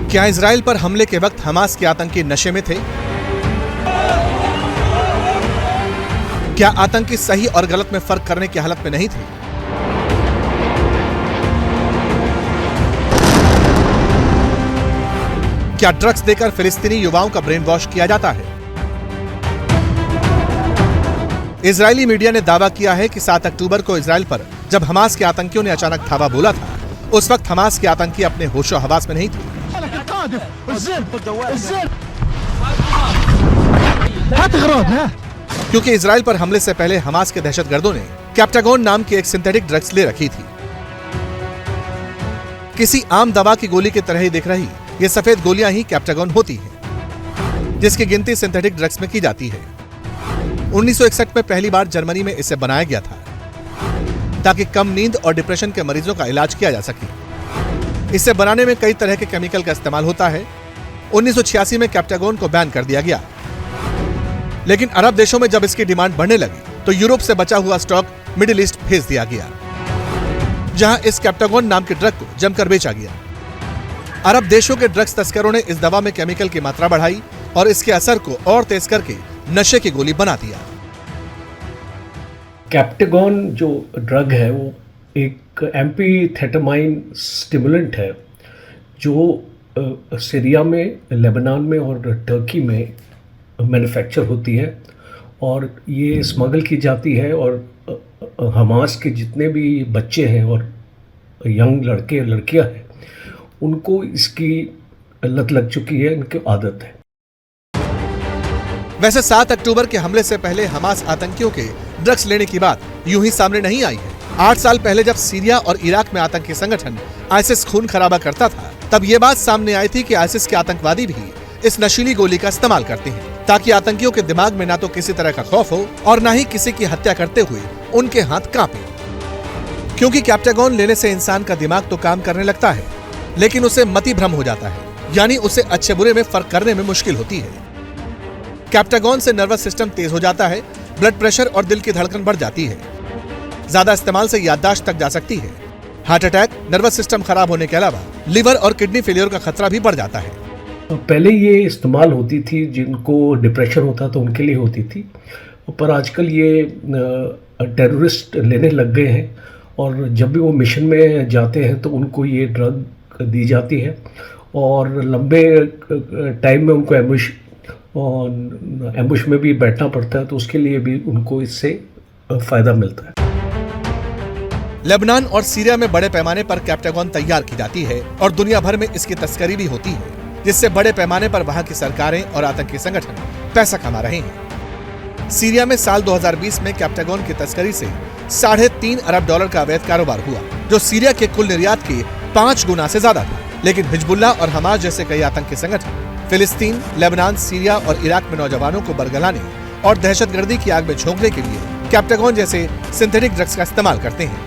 क्या इजराइल पर हमले के वक्त हमास के आतंकी नशे में थे? क्या आतंकी सही और गलत में फर्क करने की हालत में नहीं थे? क्या ड्रग्स देकर फिलिस्तीनी युवाओं का ब्रेन वॉश किया जाता है? इजरायली मीडिया ने दावा किया है कि 7 अक्टूबर को इजराइल पर जब हमास के आतंकियों ने अचानक धावा बोला था, उस वक्त हमास के आतंकी अपने होशो हवास में नहीं थे। क्योंकि इजराइल पर हमले से पहले हमास के दहशतगर्दों ने कैप्टागोन नाम की एक सिंथेटिक ड्रग्स ले रखी थी। किसी आम दवा की गोली की तरह ही दिख रही ये सफेद गोलियां ही कैप्टागोन होती हैं, जिसकी गिनती सिंथेटिक ड्रग्स में की जाती है। 1961 में पहली बार जर्मनी में इसे बनाया गया था ताकि कम नींद और डिप्रेशन के मरीजों का इलाज किया जा सके। इसे बनाने में कई तरह के केमिकल का इस्तेमाल होता है। 1986 में कैप्टागोन को बैन कर दिया गया, लेकिन अरब देशों में जब इसकी डिमांड बढ़ने लगी तो यूरोप से बचा हुआ स्टॉक मिडिल ईस्ट भेज दिया गया, जहां इस कैप्टागोन नाम के ड्रग को जमकर बेचा गया। अरब देशों के ड्रग्स तस्करों ने इस दवा में केमिकल की मात्रा बढ़ाई और इसके असर को और तेज करके नशे की गोली बना दिया। कैप्टागोन जो ड्रग है वो एक एम्फीथेटामाइन स्टिमुलेंट है जो सीरिया में, लेबनान में और टर्की में मैन्युफैक्चर होती है और ये स्मगल की जाती है। और हमास के जितने भी बच्चे हैं और यंग लड़के लड़कियां हैं उनको इसकी लत लग चुकी है, इनकी आदत है। वैसे 7 अक्टूबर के हमले से पहले हमास आतंकियों के ड्रग्स लेने की बात यूं ही सामने नहीं आई है। 8 साल पहले जब सीरिया और इराक में आतंकी संगठन आईसिस खून खराबा करता था, तब ये बात सामने आई थी कि आईसिस के आतंकवादी भी इस नशीली गोली का इस्तेमाल करते हैं ताकि आतंकियों के दिमाग में ना तो किसी तरह का खौफ हो और ना ही किसी की हत्या करते हुए उनके हाथ कांपे। क्योंकि कैप्टागोन लेने से इंसान का दिमाग तो काम करने लगता है, लेकिन उसे मति भ्रम हो जाता है, यानी उसे अच्छे बुरे में फर्क करने में मुश्किल होती है। कैप्टागोन से नर्वस सिस्टम तेज हो जाता है, ब्लड प्रेशर और दिल की धड़कन बढ़ जाती है। ज्यादा इस्तेमाल से याददाश्त तक जा सकती है। हार्ट अटैक, नर्वस सिस्टम खराब होने के अलावा लिवर और किडनी फेलियर का खतरा भी बढ़ जाता है। पहले ये इस्तेमाल होती थी जिनको डिप्रेशन होता था उनके लिए होती थी, पर आजकल ये टेररिस्ट लेने लग गए हैं और जब भी वो मिशन में जाते हैं तो उनको ये ड्रग दी जाती है और लंबे टाइम में उनको एम्बुश में भी बैठना पड़ता है, तो उसके लिए भी उनको इससे फ़ायदा मिलता है। लेबनान और सीरिया में बड़े पैमाने पर कैप्टागोन तैयार की जाती है और दुनिया भर में इसकी तस्करी भी होती है, जिससे बड़े पैमाने पर वहां की सरकारें और आतंकी संगठन पैसा कमा रहे हैं। सीरिया में साल 2020 में कैप्टागोन की तस्करी से $3.5 अरब का अवैध कारोबार हुआ, जो सीरिया के कुल निर्यात के 5 गुना से ज्यादा था। लेकिन हिजबुल्लाह और हमास जैसे कई आतंकी संगठन फिलिस्तीन, लेबनान, सीरिया और इराक में नौजवानों को बरगलाने और दहशतगर्दी की आग में झोंकने के लिए कैप्टागोन जैसे सिंथेटिक ड्रग्स का इस्तेमाल करते हैं,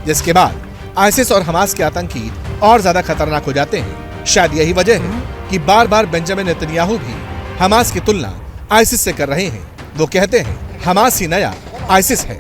जिसके बाद आईसिस और हमास के आतंकी और ज्यादा खतरनाक हो जाते हैं। शायद यही वजह है कि बार बार बेंजामिन नेतन्याहू भी हमास की तुलना आईसिस से कर रहे हैं। वो कहते हैं हमास ही नया आईसिस है।